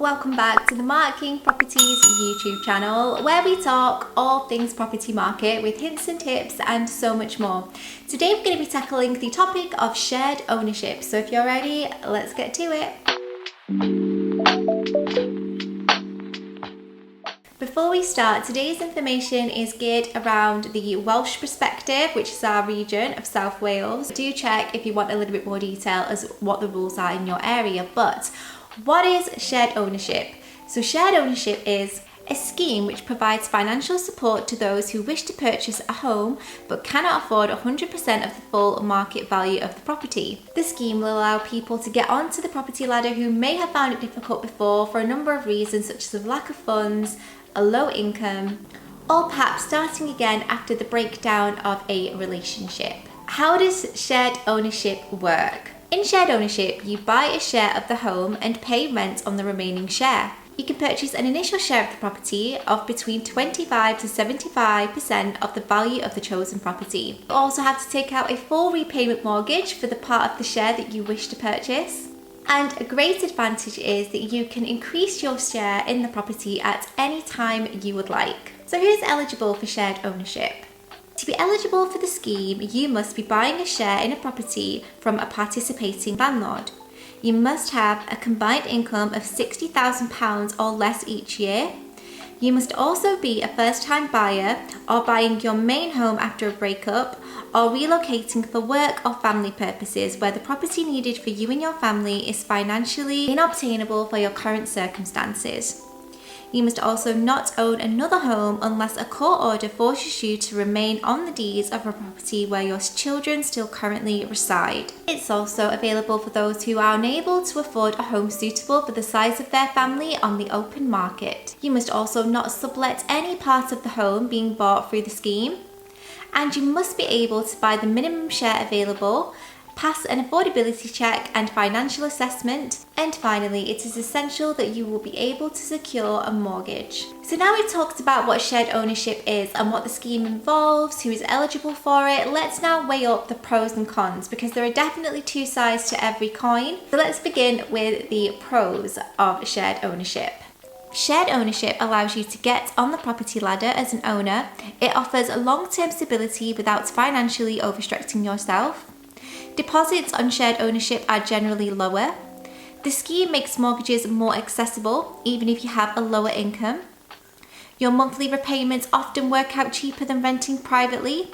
welcome back to the Marking Properties YouTube channel, where we talk all things property market with hints and tips and so much more. Today we're going to be tackling the topic of shared ownership, so if you're ready, let's get to it. Before we start, today's information is geared around the Welsh perspective, which is our region of South Wales. Do check if you want a little bit more detail as what the rules are in your area. But what is shared ownership? So shared ownership is a scheme which provides financial support to those who wish to purchase a home but cannot afford 100% of the full market value of the property. The scheme will allow people to get onto the property ladder who may have found it difficult before for a number of reasons, such as a lack of funds, a low income, or perhaps starting again after the breakdown of a relationship. How does shared ownership work? In shared ownership, you buy a share of the home and pay rent on the remaining share. You can purchase an initial share of the property of between 25 to 75% of the value of the chosen property. You also have to take out a full repayment mortgage for the part of the share that you wish to purchase. And a great advantage is that you can increase your share in the property at any time you would like. So who's eligible for shared ownership? To be eligible for the scheme, you must be buying a share in a property from a participating landlord. You must have a combined income of £60,000 or less each year. You must also be a first-time buyer or buying your main home after a breakup, or relocating for work or family purposes where the property needed for you and your family is financially inobtainable for your current circumstances. You must also not own another home unless a court order forces you to remain on the deeds of a property where your children still currently reside. It's also available for those who are unable to afford a home suitable for the size of their family on the open market. You must also not sublet any part of the home being bought through the scheme. And you must be able to buy the minimum share available, pass an affordability check and financial assessment, and finally, it is essential that you will be able to secure a mortgage. So now we've talked about what shared ownership is and what the scheme involves, who is eligible for it, let's now weigh up the pros and cons, because there are definitely two sides to every coin. So let's begin with the pros of shared ownership. Shared ownership allows you to get on the property ladder as an owner. It offers a long-term stability without financially overstretching yourself. Deposits on shared ownership are generally lower. The scheme makes mortgages more accessible, even if you have a lower income. Your monthly repayments often work out cheaper than renting privately.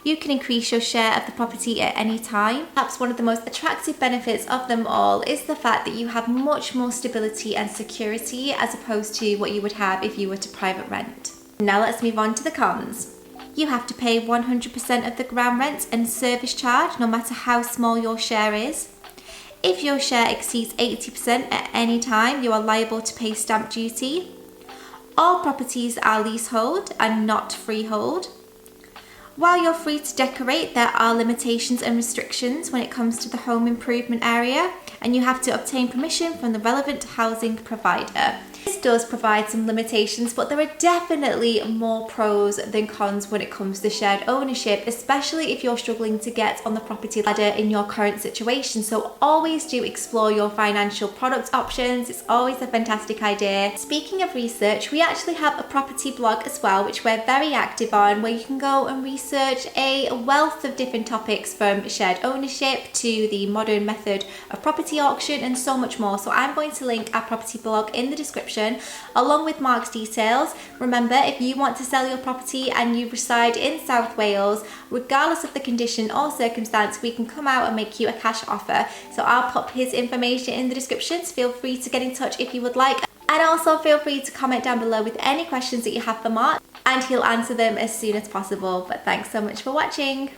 You can increase your share of the property at any time. Perhaps one of the most attractive benefits of them all is the fact that you have much more stability and security as opposed to what you would have if you were to private rent. Now let's move on to the cons. You have to pay 100% of the ground rent and service charge, no matter how small your share is. If your share exceeds 80% at any time, you are liable to pay stamp duty. All properties are leasehold and not freehold. While you're free to decorate, there are limitations and restrictions when it comes to the home improvement area, and you have to obtain permission from the relevant housing provider. This does provide some limitations, but there are definitely more pros than cons when it comes to shared ownership, especially if you're struggling to get on the property ladder in your current situation. So always do explore your financial product options. It's always a fantastic idea. Speaking of research, we actually have a property blog as well, which we're very active on, where you can go and research a wealth of different topics, from shared ownership to the modern method of property auction and so much more. So I'm going to link our property blog in the description along with Mark's details. Remember, if you want to sell your property and you reside in South Wales, regardless of the condition or circumstance, we can come out and make you a cash offer. So I'll pop his information in the description, so feel free to get in touch if you would like. And also feel free to comment down below with any questions that you have for Mark, and he'll answer them as soon as possible. But thanks so much for watching.